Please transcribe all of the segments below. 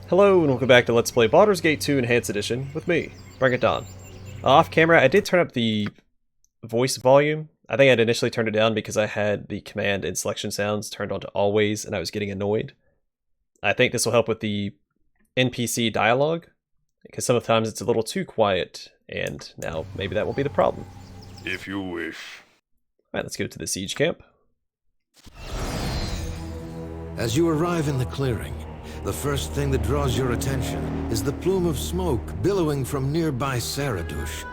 Hello and welcome back to Let's Play Baldur's Gate 2 Enhanced Edition with me, Bring It Dawn. Off camera, I did turn up the voice volume. I think I'd initially turned it down because I had the command and selection sounds turned on to always and I was getting annoyed. I think this will help with the NPC dialogue, because sometimes it's a little too quiet, and now maybe that will be the problem. If you wish. Alright, let's go to the siege camp. As you arrive in the clearing, the first thing that draws your attention is the plume of smoke billowing from nearby Saradush.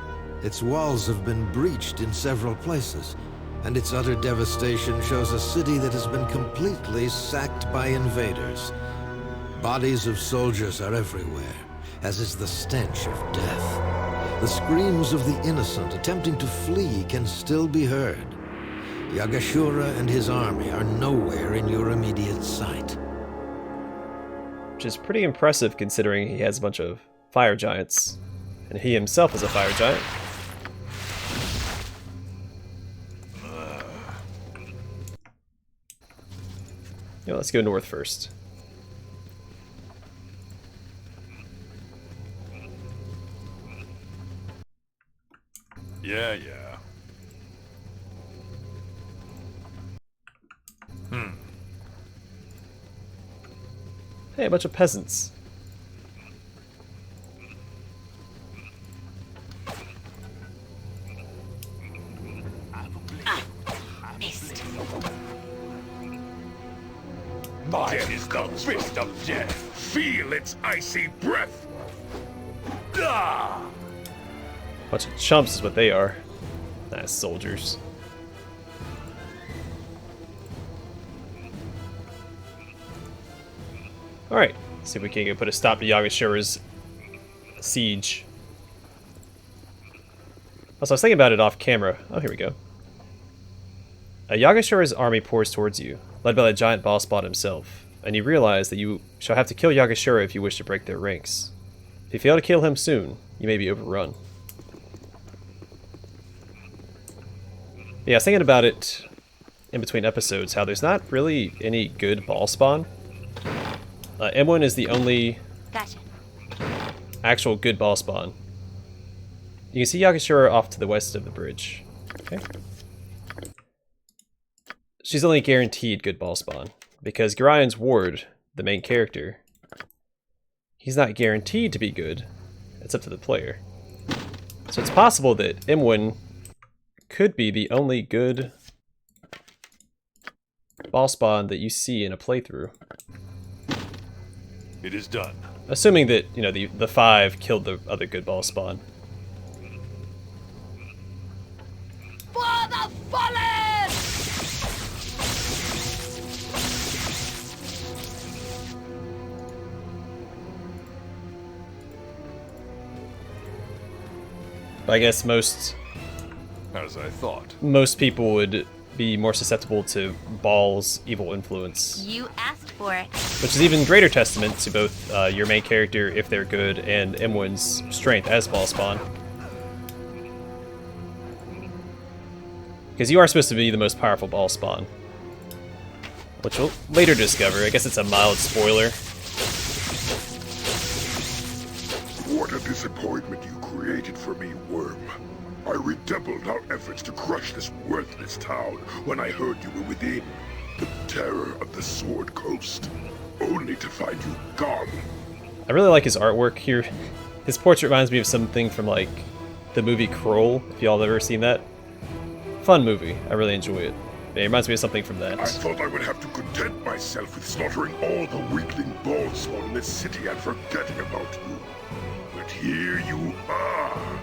Its walls have been breached in several places, and its utter devastation shows a city that has been completely sacked by invaders. Bodies of soldiers are everywhere, as is the stench of death. The screams of the innocent attempting to flee can still be heard. Yaga-Shura and his army are nowhere in your immediate sight. Which is pretty impressive considering he has a bunch of fire giants, and he himself is a fire giant. Yeah, let's go north first. Yeah. Hey, a bunch of peasants. Missed. Mine is the fist of death. Feel its icy breath. Ah! Bunch of chumps is what they are. Nice soldiers. Alright, see if we can put a stop to Yaga-Shura's siege. Also, I was thinking about it off camera. Oh, here we go. Yaga-Shura's army pours towards you, led by the giant Bhaalspawn himself, and you realize that you shall have to kill Yaga-Shura if you wish to break their ranks. If you fail to kill him soon, you may be overrun. Yeah, I was thinking about it in between episodes, how there's not really any good Bhaalspawn. M1 is the only actual good Bhaalspawn. You can see Yaga-Shura off to the west of the bridge. Okay. She's only guaranteed good Bhaalspawn, because Gorian's ward, the main character, he's not guaranteed to be good. It's up to the player. So it's possible that M1 could be the only good Bhaalspawn that you see in a playthrough. It is done. Assuming that, you know, the 5 killed the other good Bhaalspawn. For the fallen! I guess most As I thought. people would be more susceptible to Bhaal's evil influence. You asked for it. Which is even greater testament to both your main character, if they're good, and M1's strength as Bhaalspawn. Because you are supposed to be the most powerful Bhaalspawn. Which we'll later discover. I guess it's a mild spoiler. What a disappointment you created for me, Worm. I redoubled our efforts to crush this worthless town when I heard you were within. The terror of the Sword Coast, only to find you gone. I really like his artwork here. His portrait reminds me of something from, like, the movie Kroll, if y'all have ever seen that. Fun movie. I really enjoy it. It reminds me of something from that. I thought I would have to content myself with slaughtering all the weakling Bhaalspawn in this city and forgetting about you. But here you are.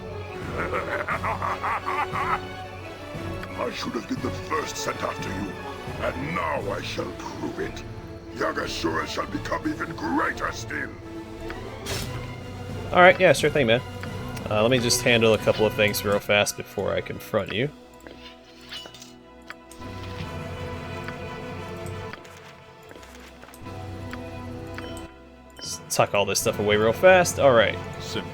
I should have been the first sent after you, and now I shall prove it. Yaga-Shura shall become even greater still. Alright, yeah, sure thing, man. Let me just handle a couple of things real fast before I confront you. Just tuck all this stuff away real fast. Alright. Simple.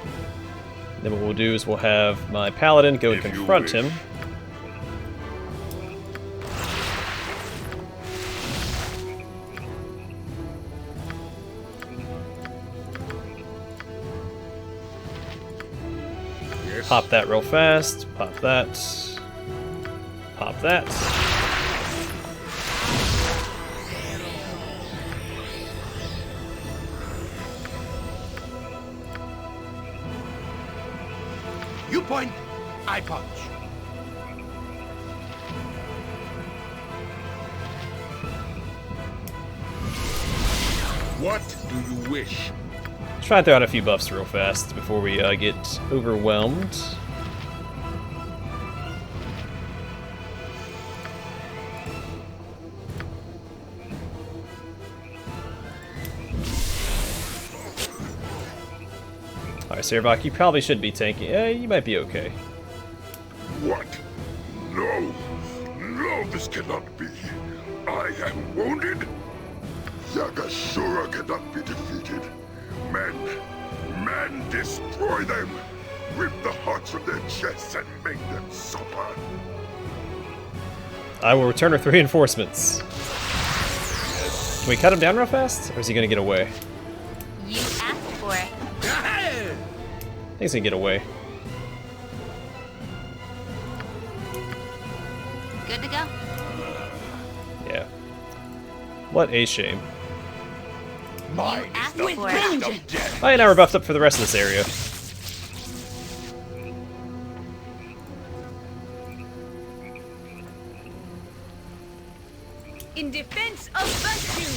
Then what we'll do is we'll have my paladin go and confront him. this. Pop that real fast. Pop that. Pop that. You point, I punch. What do you wish? Try and throw out a few buffs real fast before we get overwhelmed. Alright, Sarevok, you probably should be tanking. You might be okay. What? No! No, this cannot be! I am wounded? Yaga-Shura cannot be defeated. Men, destroy them! Rip the hearts from their chests and make them suffer! I will return with reinforcements. Can we cut him down real fast? Or is he gonna get away? You asked for it. I think he's gonna get away. Good to go. Yeah. What a shame. Mine You is asked the for fist it. of death. Alright, now we're buffed up for the rest of this area. In defense of virtue.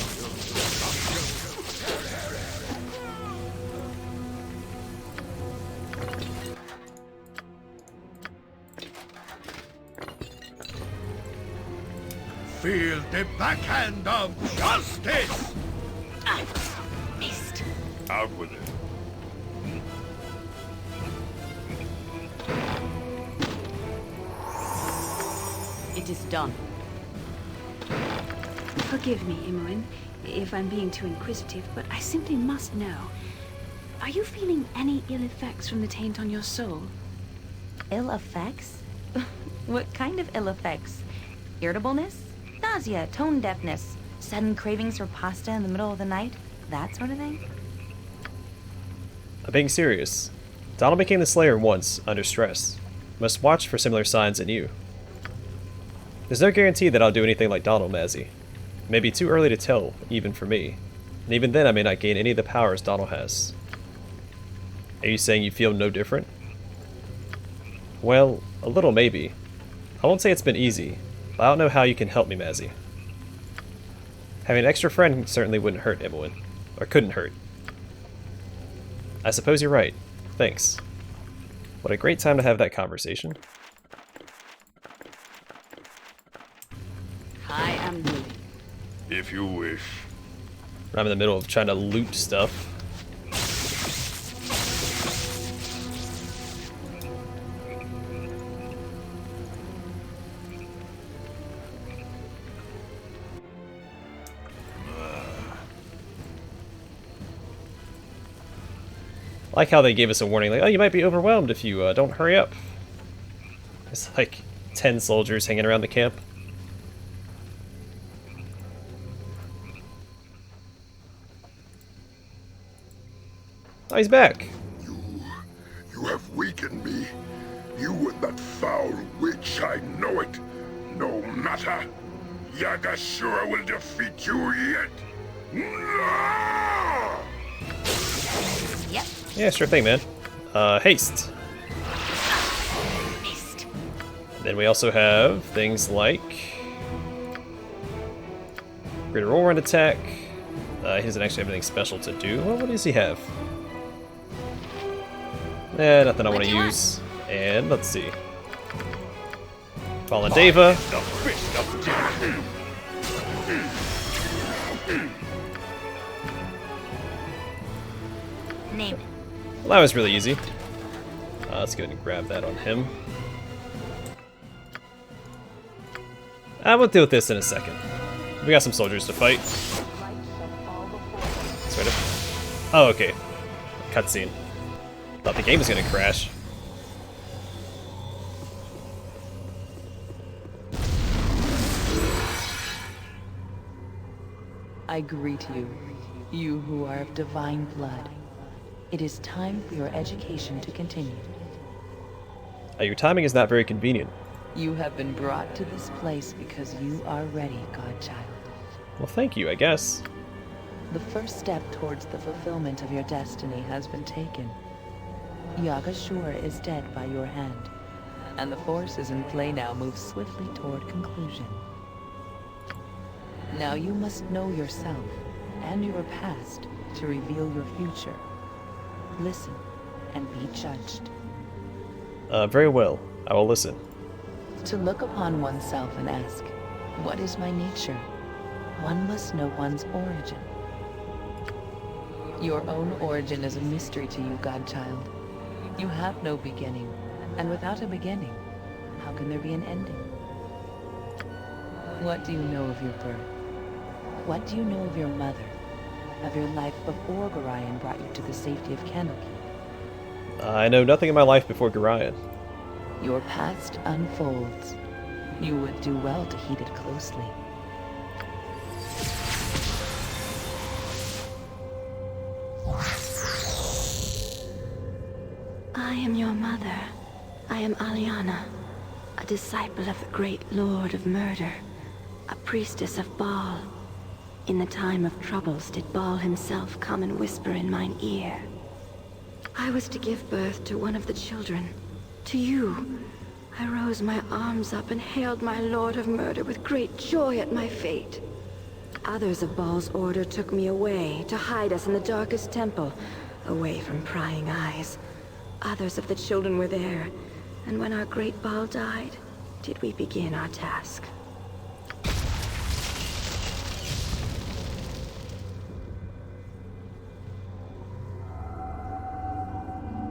Feel the backhand of justice! Missed. Out with it. It is done. Forgive me, Imoen, if I'm being too inquisitive, but I simply must know. Are you feeling any ill effects from the taint on your soul? Ill effects? What kind of ill effects? Irritableness? Nausea, tone deafness, sudden cravings for pasta in the middle of the night? That sort of thing? I'm being serious. Donald became the Slayer once, under stress. Must watch for similar signs in you. There's no guarantee that I'll do anything like Donald, Mazzy. It may be too early to tell, even for me. And even then I may not gain any of the powers Donald has. Are you saying you feel no different? Well, a little maybe. I won't say it's been easy, but I don't know how you can help me, Mazzy. Having an extra friend certainly wouldn't hurt, Imoen. Or couldn't hurt. I suppose you're right. Thanks. What a great time to have that conversation. I am willing. If you wish. I'm in the middle of trying to loot stuff. I like how they gave us a warning, like, oh, you might be overwhelmed if you don't hurry up. There's like 10 soldiers hanging around the camp. Oh, he's back. You have weakened me. You and that foul witch, I know it. No matter. Yaga-Shura will defeat you yet. No! Yep. Yeah, sure thing, man. Haste. Missed. Then we also have things like greater roll run attack. He doesn't actually have anything special to do. Well, what does he have? Nothing I want to use. And let's see. Fallen Deva. The fist of death. Name it. Well, that was really easy. Let's go ahead and grab that on him. We'll deal with this in a second. We got some soldiers to fight. Sort of. Oh, okay. Cutscene. Thought the game was gonna crash. I greet you, you who are of divine blood. It is time for your education to continue. Your timing is not very convenient. You have been brought to this place because you are ready, godchild. Well, thank you, I guess. The first step towards the fulfillment of your destiny has been taken. Yaga-Shura is dead by your hand, and the forces in play now move swiftly toward conclusion. Now you must know yourself and your past to reveal your future. Listen and be judged. Very well. I will listen. To look upon oneself and ask, what is my nature? One must know one's origin. Your own origin is a mystery to you, godchild. You have no beginning, and without a beginning, how can there be an ending? What do you know of your birth? What do you know of your mother? Of your life before Gorion brought you to the safety of Candlekeep? I know nothing of my life before Gorion. Your past unfolds. You would do well to heed it closely. I am your mother. I am Aliana, a disciple of the great Lord of Murder, a priestess of Bhaal. In the time of troubles did Bhaal himself come and whisper in mine ear. I was to give birth to one of the children, to you. I rose my arms up and hailed my Lord of Murder with great joy at my fate. Others of Bhaal's order took me away to hide us in the darkest temple, away from prying eyes. Others of the children were there, and when our great Bhaal died, did we begin our task.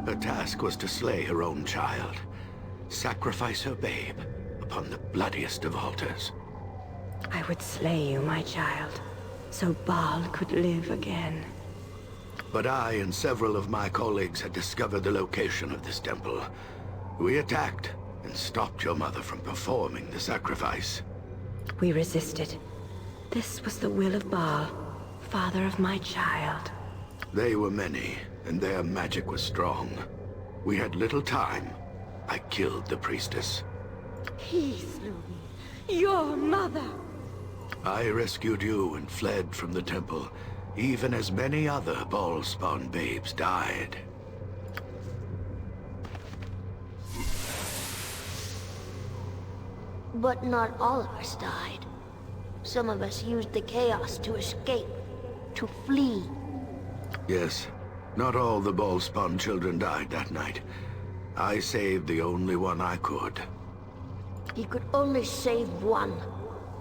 Her task was to slay her own child, sacrifice her babe upon the bloodiest of altars. I would slay you, my child, so Bhaal could live again. But I and several of my colleagues had discovered the location of this temple. We attacked and stopped your mother from performing the sacrifice. We resisted. This was the will of Bhaal, father of my child. They were many, and their magic was strong. We had little time. I killed the priestess. He slew me. Your mother! I rescued you and fled from the temple, even as many other Bhaalspawn babes died. But not all of us died. Some of us used the chaos to escape, to flee. Yes, not all the Bhaalspawn children died that night. I saved the only one I could. He could only save one.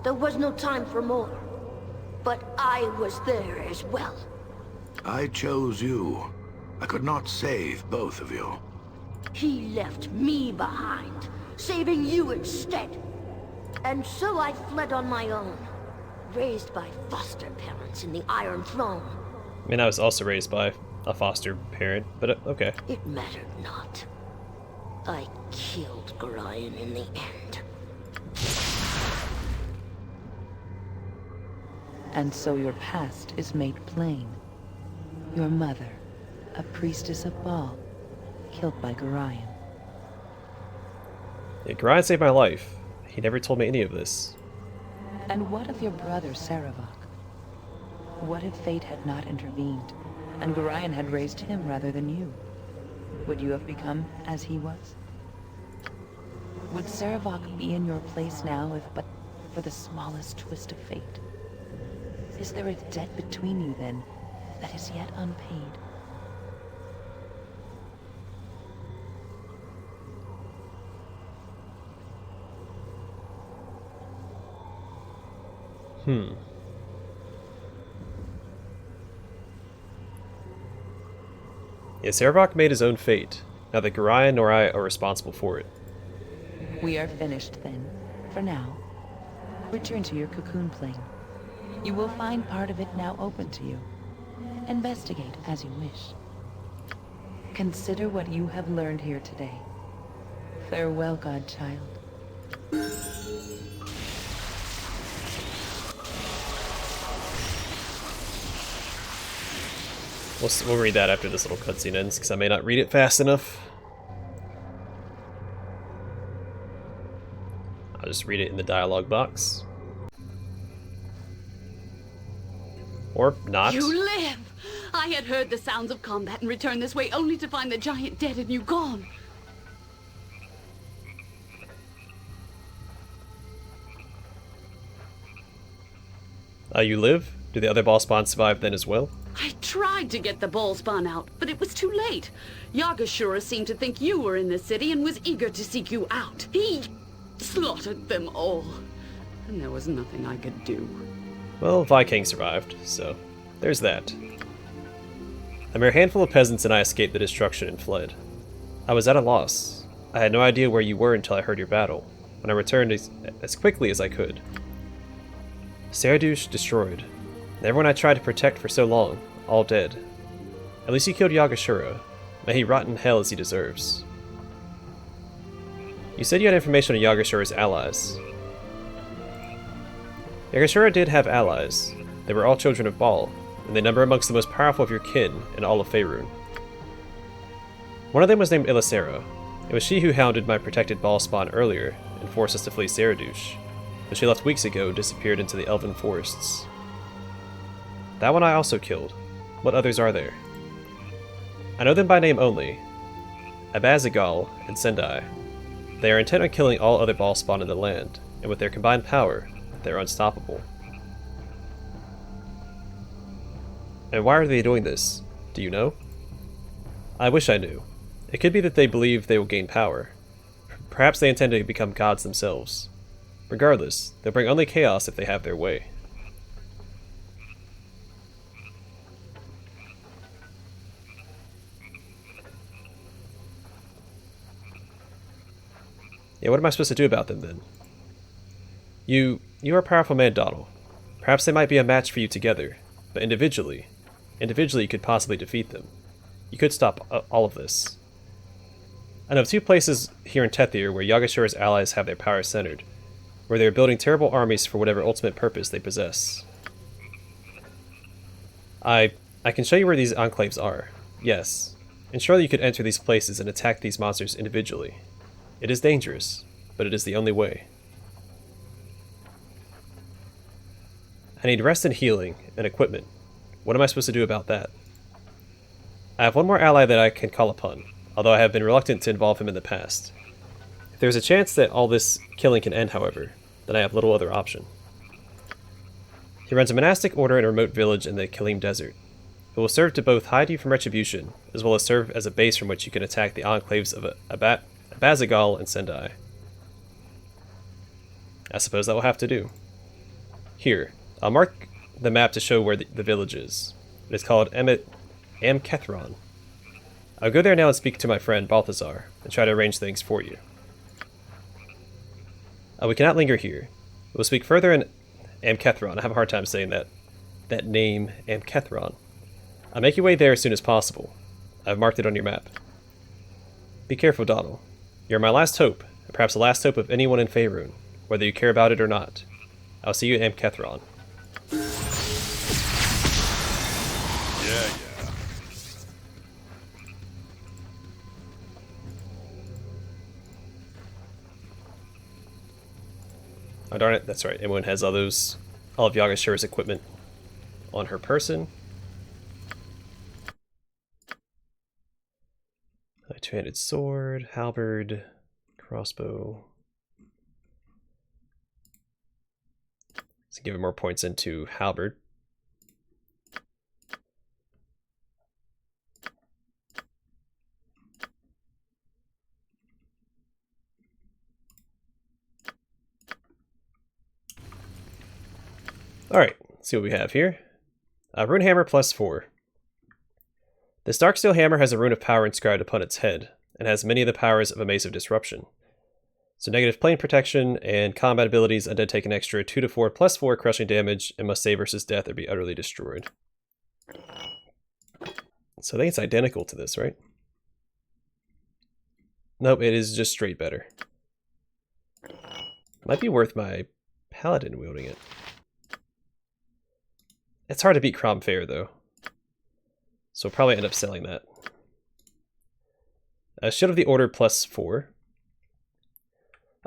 There was no time for more. But I was there as well. I chose you. I could not save both of you. He left me behind, saving you instead. And so I fled on my own, raised by foster parents in the Iron Throne. I mean, I was also raised by a foster parent, but okay. It mattered not. I killed Gorion in the end. And so your past is made plain. Your mother, a priestess of Bhaal, killed by Gorion. Yeah, Gorion saved my life. He never told me any of this. And what of your brother, Sarevok? What if fate had not intervened, and Gorion had raised him rather than you? Would you have become as he was? Would Sarevok be in your place now if but for the smallest twist of fate? Is there a debt between you, then, that is yet unpaid? Yeah, Sarevok made his own fate. Neither Gorion nor I are responsible for it. We are finished, then, for now. Return to your cocoon plane. You will find part of it now open to you. Investigate as you wish. Consider what you have learned here today. Farewell, godchild. We'll read that after this little cutscene ends, because I may not read it fast enough. just read it in the dialogue box. Or not. You live! I had heard the sounds of combat and returned this way only to find the giant dead and you gone. You live? Do the other Bhaalspawn survive then as well? I tried to get the Bhaalspawn out, but it was too late. Yaga-Shura seemed to think you were in the city and was eager to seek you out. He slaughtered them all, and there was nothing I could do. Well, Viking survived, so there's that. A mere handful of peasants and I escaped the destruction and fled. I was at a loss. I had no idea where you were until I heard your battle, when I returned as quickly as I could. Saradush destroyed, and everyone I tried to protect for so long, all dead. At least you killed Yaga-Shura. May he rot in hell as he deserves. You said you had information on Yaga-Shura's allies. Yaga-Shura did have allies. They were all children of Bhaal, and they number amongst the most powerful of your kin in all of Faerun. One of them was named Ilisera. It was she who hounded my protected Bhaalspawn earlier and forced us to flee Saradush, but she left weeks ago and disappeared into the elven forests. That one I also killed. What others are there? I know them by name only. Abazagal and Sendai. They are intent on killing all other Bhaalspawn in the land, and with their combined power, they are unstoppable. And why are they doing this? Do you know? I wish I knew. It could be that they believe they will gain power. Perhaps they intend to become gods themselves. Regardless, they'll bring only chaos if they have their way. Yeah, what am I supposed to do about them then? You are a powerful man, Donald. Perhaps they might be a match for you together, but individually you could possibly defeat them. You could stop all of this. I know of two places here in Tethir where Yaga-Shura's allies have their power centered, where they are building terrible armies for whatever ultimate purpose they possess. I can show you where these enclaves are, yes, and surely you could enter these places and attack these monsters individually. It is dangerous, but it is the only way. I need rest and healing, and equipment. What am I supposed to do about that? I have one more ally that I can call upon, although I have been reluctant to involve him in the past. If there is a chance that all this killing can end, however, then I have little other option. He runs a monastic order in a remote village in the Kalim Desert. It will serve to both hide you from retribution, as well as serve as a base from which you can attack the enclaves of Abazagal and Sendai. I suppose that will have to do. Here, I'll mark the map to show where the village is. It is called Amkethran. I'll go there now and speak to my friend Balthazar, and try to arrange things for you. We cannot linger here. We'll speak further in Amkethran. I have a hard time saying that name, Amkethran. Make your way there as soon as possible. I've marked it on your map. Be careful, Donald. You're my last hope, and perhaps the last hope of anyone in Faerun, whether you care about it or not. I'll see you in Amkethran. Yeah. Oh darn it, that's right. Everyone has all of Yaga-Shura's equipment on her person. A two-handed sword, halberd, crossbow. Let's give it more points into halberd. Alright, let's see what we have here. Rune Hammer +4. This Darksteel Hammer has a rune of power inscribed upon its head, and has many of the powers of a Mace of Disruption. So negative plane protection and combat abilities, undead take an extra 2 to 4 +4 crushing damage, and must save versus death or be utterly destroyed. So I think it's identical to this, right? Nope, it is just straight better. Might be worth my paladin wielding it. It's hard to beat Crom Fair, though. So we'll probably end up selling that. Shield of the Order +4.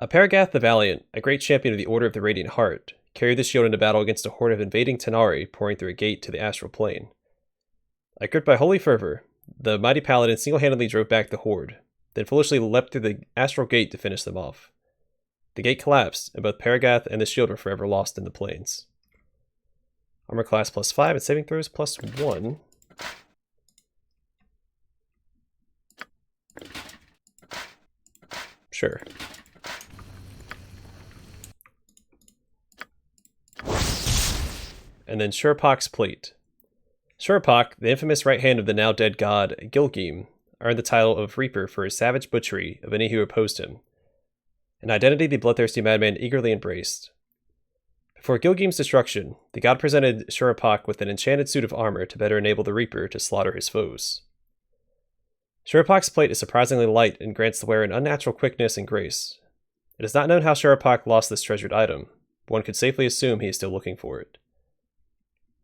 Paragath the Valiant, a great champion of the Order of the Radiant Heart, carried the shield into battle against a horde of invading Tenari pouring through a gate to the astral plane. Gripped by holy fervor, the mighty paladin single-handedly drove back the horde, then foolishly leapt through the astral gate to finish them off. The gate collapsed, and both Paragath and the shield were forever lost in the plains. Armor class +5 and saving throws +1. Sure. And then Shurapok's Plate. Shurapok, the infamous right hand of the now dead god Gilgim, earned the title of Reaper for his savage butchery of any who opposed him, an identity the bloodthirsty madman eagerly embraced. Before Gilgim's destruction, the god presented Shurapok with an enchanted suit of armor to better enable the Reaper to slaughter his foes. Shurapok's plate is surprisingly light and grants the wearer an unnatural quickness and grace. It is not known how Shurapok lost this treasured item, but one could safely assume he is still looking for it.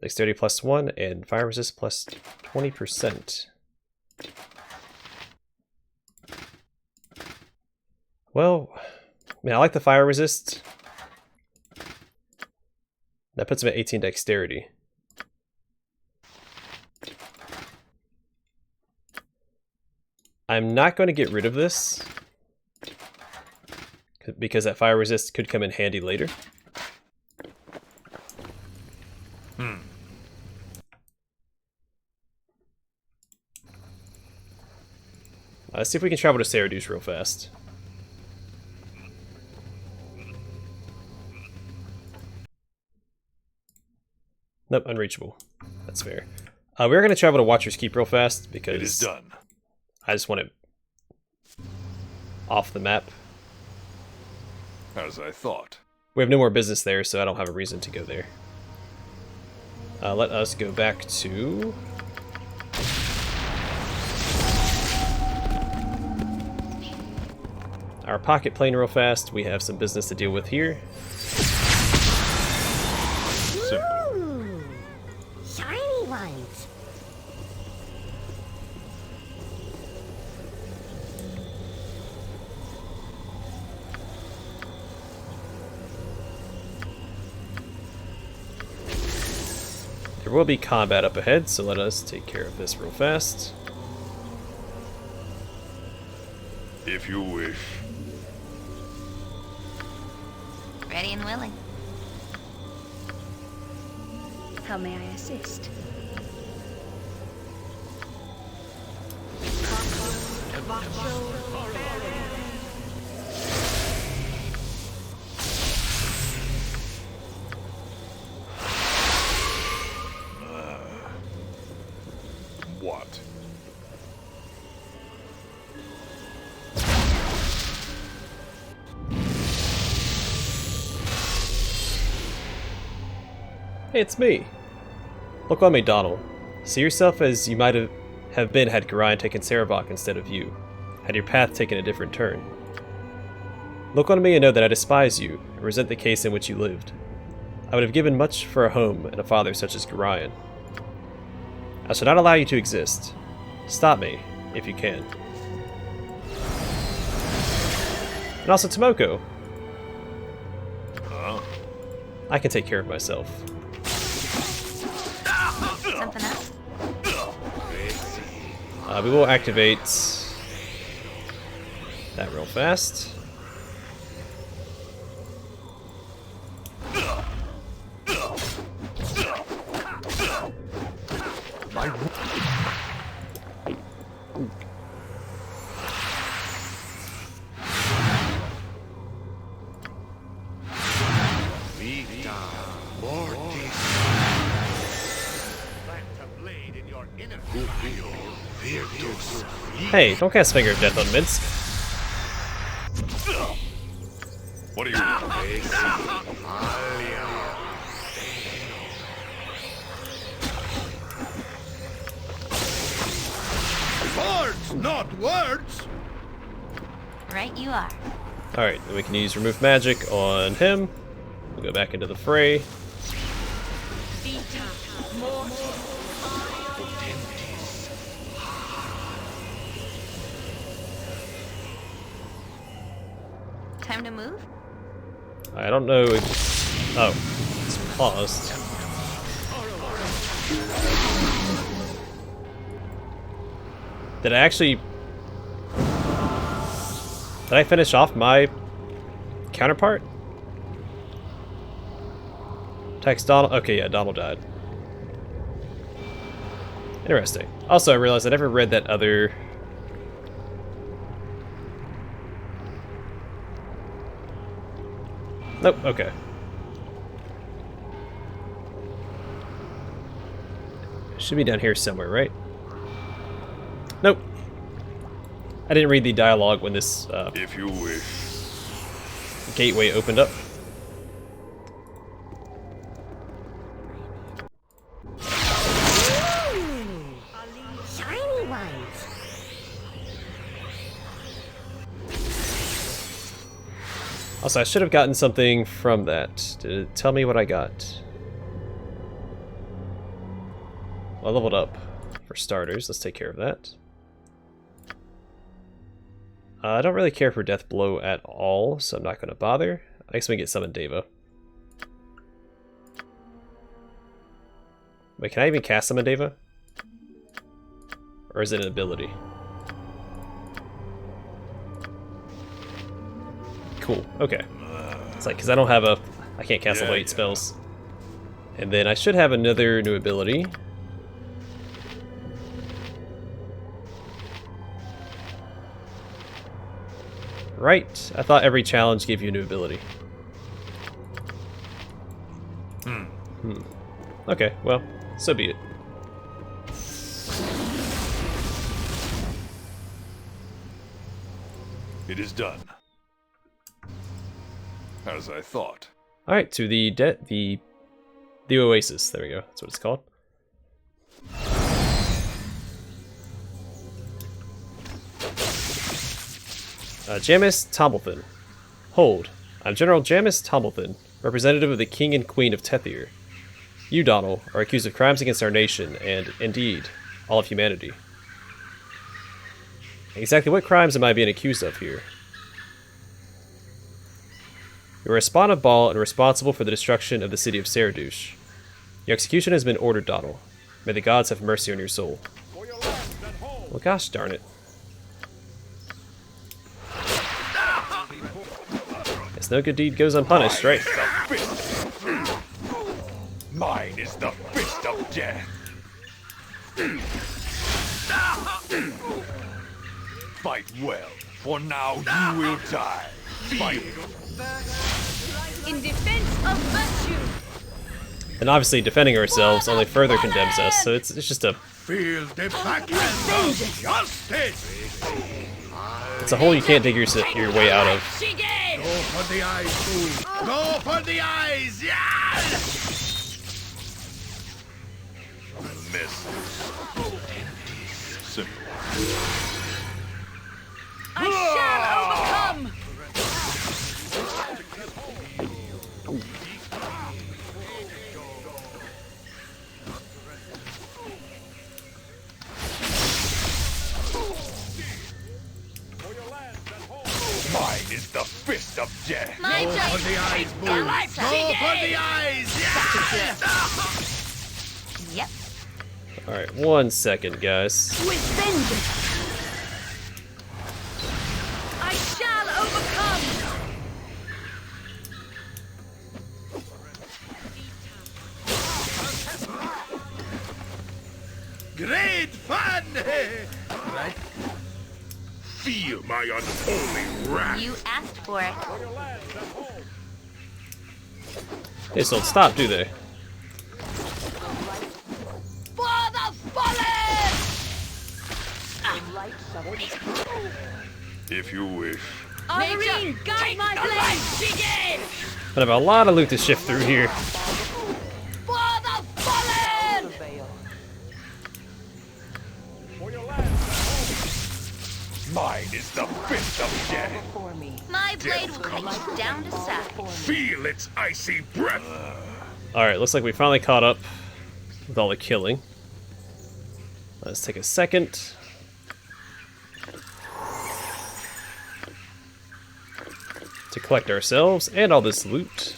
Dexterity +1 and fire resist +20%. Well, I like the fire resist. That puts him at 18 dexterity. I'm not going to get rid of this, because that fire resist could come in handy later. Let's see if we can travel to Saradush real fast. Nope, unreachable. That's fair. We're going to travel to Watcher's Keep real fast because it is done. I just want it off the map. As I thought. We have no more business there, so I don't have a reason to go there. Let us go back to... our pocket plane real fast. We have some business to deal with here. Ooh, shiny ones. There will be combat up ahead, so let us take care of this real fast. If you wish. Ready and willing. How may I assist? What? Hey, it's me. Look on me, Donald. See yourself as you might have been had Gorion taken Sarevok instead of you, had your path taken a different turn. Look on me and know that I despise you and resent the case in which you lived. I would have given much for a home and a father such as Gorion. I shall not allow you to exist. Stop me, if you can. And also Tomoko. Huh? I can take care of myself. Something else? We will activate that real fast. Hey, don't cast Finger of Death on Minsk. What are you doing? Words, not words! Right you are. Alright, then we can use Remove Magic on him. We'll go back into the fray. Time to move? I don't know. Oh, it's paused. Did I actually... Did I finish off my counterpart? Text Donald. Okay, yeah, Donald died. Interesting. Also, I realized I never read that other... Nope, okay. Should be down here somewhere, right? Nope. I didn't read the dialogue when this if you wish. gateway opened up. Shiny ones. Also, I should have gotten something from that. Did it tell me what I got? Well, I leveled up. For starters, let's take care of that. I don't really care for Death Blow at all, so I'm not going to bother. I guess we can get Summon Deva. Wait, can I even cast Summon Deva? Or is it an ability? Cool, okay. It's like, because I don't have a... I can't cast all 8 spells. And then I should have another new ability. Right, I thought every challenge gave you a new ability. Okay, well, so be it. It is done. As I thought. Alright, to the oasis. There we go, that's what it's called. Jamis Tomblethin. Hold. I'm General Jamis Tomblethin, representative of the King and Queen of Tethir. You, Donald, are accused of crimes against our nation and, indeed, all of humanity. Exactly what crimes am I being accused of here? You are a spawn of Bhaal and responsible for the destruction of the city of Saradush. Your execution has been ordered, Donald. May the gods have mercy on your soul. Well, gosh darn it. Guess no good deed goes unpunished, right? Mine is the fist of death. Fight well, for now you will die. Fight. In defense of virtue. And obviously defending ourselves only further condemns us, so it's just a... Feel the backhand of justice! It's a hole you can't dig your way out of. Go for the eyes, fool! Go for the eyes! Yeah! Miss. Simple. I shall overcome! Mine is the fist of death. My Go for the eyes, fool! Go for the eyes! Yeah! Yep. Alright, 1 second, guys. With vengeance! I shall overcome! Great fun! Right? Feel my unholy wrath. You asked for it. They just don't stop, do they? For the fallen! If you wish. Irene, guide my blade! Begin! I have a lot of loot to shift through here. For the fallen! Mine is the fist of death. My blade will cut you down to size. Feel its icy breath. Alright, looks like we finally caught up with all the killing. Let's take a second. to collect ourselves and all this loot.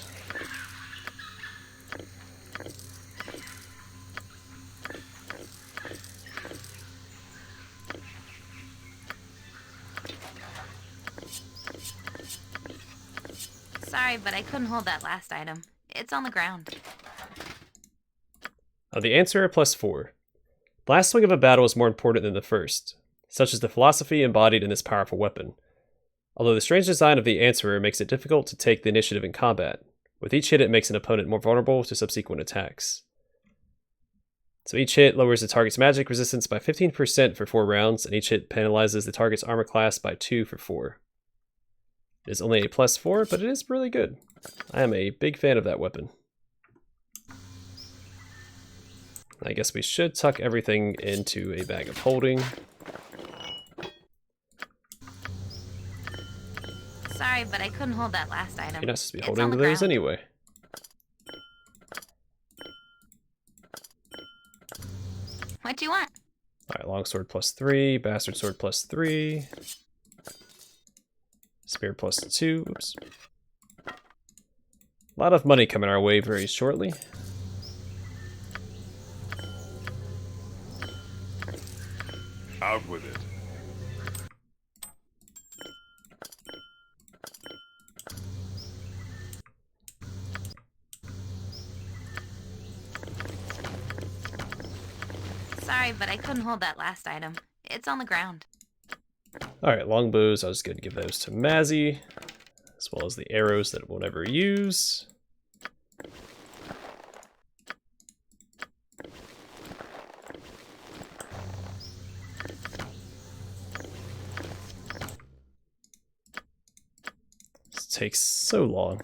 Sorry, but I couldn't hold that last item. It's on the ground. The answer +4. The last swing of a battle is more important than the first, such is the philosophy embodied in this powerful weapon. Although the strange design of the answerer makes it difficult to take the initiative in combat, with each hit it makes an opponent more vulnerable to subsequent attacks. So each hit lowers the target's magic resistance by 15% for 4 rounds, and each hit penalizes the target's armor class by 2 for 4. It is only a +4, but it is really good. I am a big fan of that weapon. I guess we should tuck everything into a bag of holding. Sorry, but I couldn't hold that last item. You're not supposed to be It's holding on the those ground. anyway. What do you want? Alright, longsword +3, bastard sword +3, spear +2. Oops. A lot of money coming our way very shortly. Out with it. Sorry, but I couldn't hold that last item. It's on the ground. Alright, longbows, I was going to give those to Mazzy, as well as the arrows that we'll never use. This takes so long.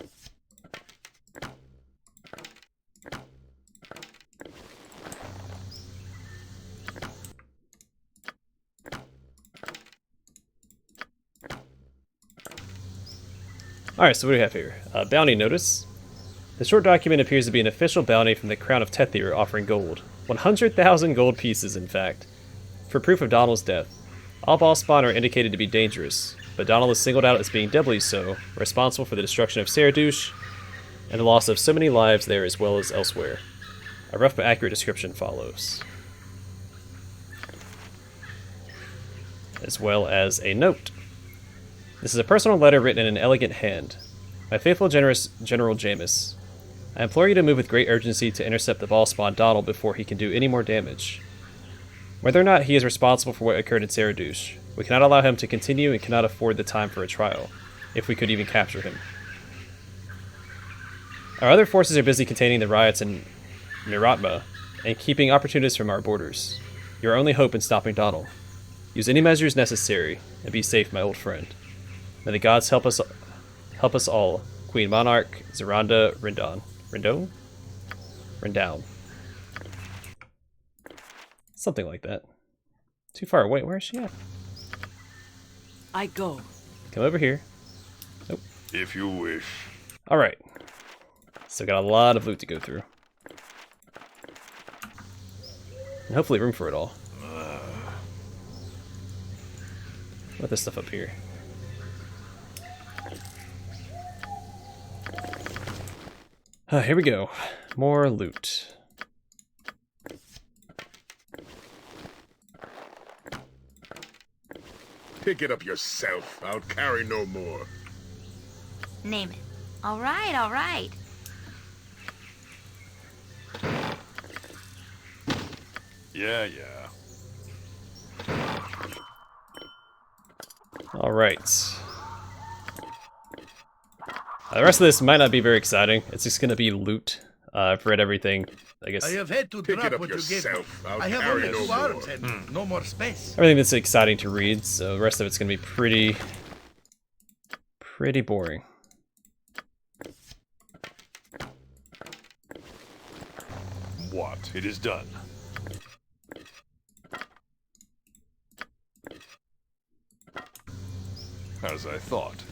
Alright, so what do we have here? Bounty notice. The short document appears to be an official bounty from the Crown of Tethir offering gold. 100,000 gold pieces, in fact, for proof of Donald's death. All Bhaalspawn are indicated to be dangerous, but Donald is singled out as being doubly so, responsible for the destruction of Saradush and the loss of so many lives there as well as elsewhere. A rough but accurate description follows, as well as a note. This is a personal letter written in an elegant hand. My faithful, generous General Jamis, I implore you to move with great urgency to intercept the Bhaalspawn Donald before he can do any more damage. Whether or not he is responsible for what occurred in Saradush, we cannot allow him to continue and cannot afford the time for a trial, if we could even capture him. Our other forces are busy containing the riots in Miratma and keeping opportunists from our borders. Your only hope in stopping Donald. Use any measures necessary, and be safe, my old friend. May the gods help us all. Queen Monarch, Zaranda, Rendon? Something like that. Too far away. Where is she at? I go. Come over here. Nope. If you wish. Alright. So got a lot of loot to go through. And hopefully room for it all. Put this stuff up here. Here we go. More loot. Pick it up yourself. I'll carry no more. Name it. All right, all right. Yeah. Alright. The rest of this might not be very exciting. It's just going to be loot. I've read everything, I guess. I have had to Pick it drop up what you gave me. yourself. I'll I have carry only no 2 arms more. and no more space. Everything that's exciting to read, so the rest of it's going to be pretty boring. What? It is done. As I thought.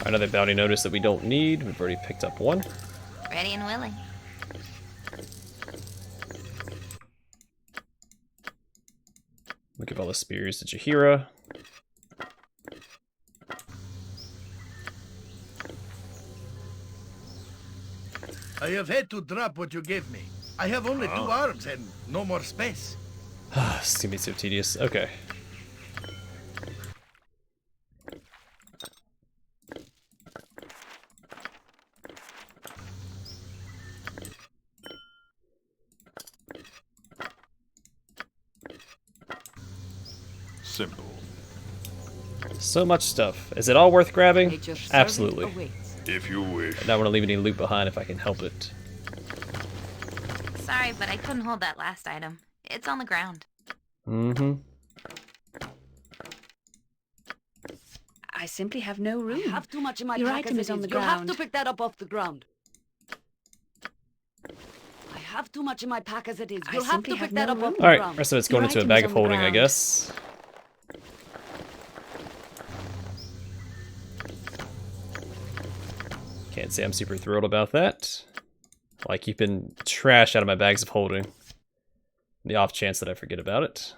Another bounty notice that we don't need. We've already picked up one. Ready and willing. We'll give all the spears to Jaheira. I have had to drop what you gave me. I have only 2 arms and no more space. This is gonna be so tedious. Okay. Simple. So much stuff. Is it all worth grabbing? Absolutely. If you wish. I don't want to leave any loot behind if I can help it. Sorry, but I couldn't hold that last item. It's on the ground. Mm-hmm. I simply have no room. I have too much in my Your pack item as is it on the You'll have ground. to pick that up off the ground. I have too much in my pack as it is. I You'll have simply to have pick that no up off room. the Alright, ground. rest of it's going Your into a item bag is of on the holding, I ground. guess. Can't say I'm super thrilled about that. I like keeping trash out of my bags of holding. The off chance that I forget about it.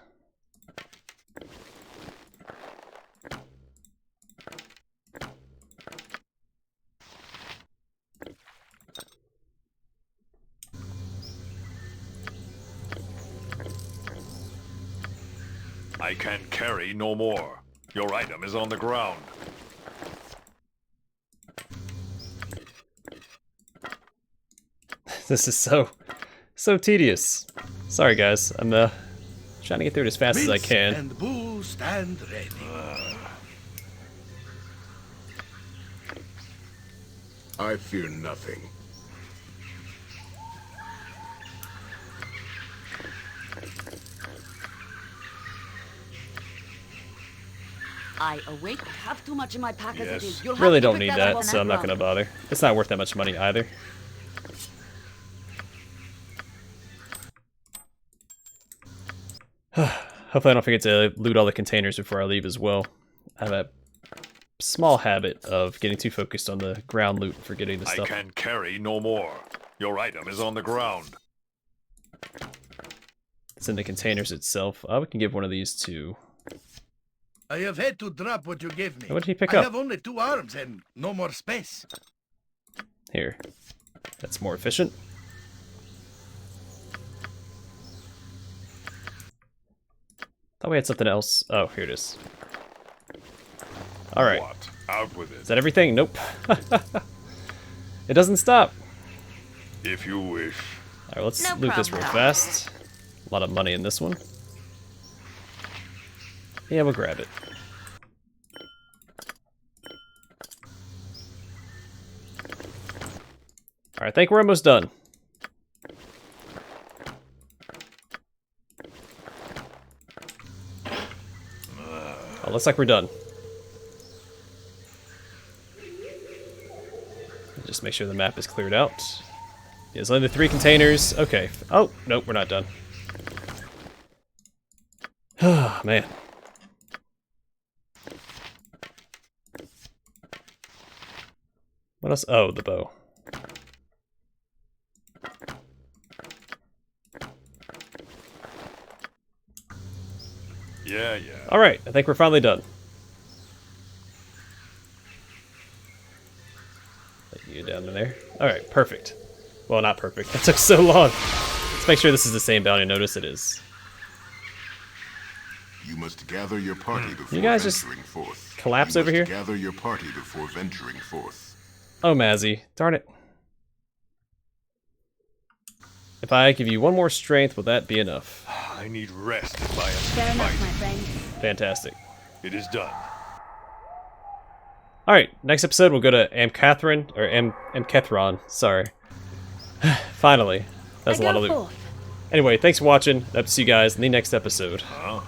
I can carry no more. Your item is on the ground. This is so tedious. Sorry guys, I'm trying to get through it as fast as I Mince can. and bull stand ready. I fear nothing. I await. I have too much in my pack as it is. You'll have Really to don't pick need that up that, off so the I'm not ground. gonna bother. It's not worth that much money either. Hopefully I don't forget to loot all the containers before I leave as well. I have a small habit of getting too focused on the ground loot and forgetting the I stuff. can carry no more. Your item is on the ground. It's in the containers itself. We can give one of these to... I have had to drop what you gave me. What did he pick I up? have only 2 arms and no more space. Here. That's more efficient. Thought we had something else. Oh, here it is. Alright. What? Out with it. Is that everything? Nope. It doesn't stop. If you wish. Alright, let's No loot this real problem. fast. A lot of money in this one. Yeah, we'll grab it. Alright, I think we're almost done. Oh, looks like we're done. Just make sure the map is cleared out. There's only the 3 containers. Okay. Oh, nope, we're not done. Oh, man. What else? Oh, the bow. Yeah. Alright, I think we're finally done. Let you get down in there. Alright, perfect. Well, not perfect. That took so long. Let's make sure this is the same bounty. Notice it is. You must gather your party before You guys just venturing forth. collapse You over must here? Gather your party before venturing forth. Oh, Mazzy. Darn it. If I give you one more strength, will that be enough? I need rest if I am Fair enough, fighting. my friend. Fantastic. It is done. Alright, next episode we'll go to Amkethran, or Amkethran, sorry. Finally. That's a lot of loot. Anyway, thanks for watching. Hope to see you guys in the next episode. Huh?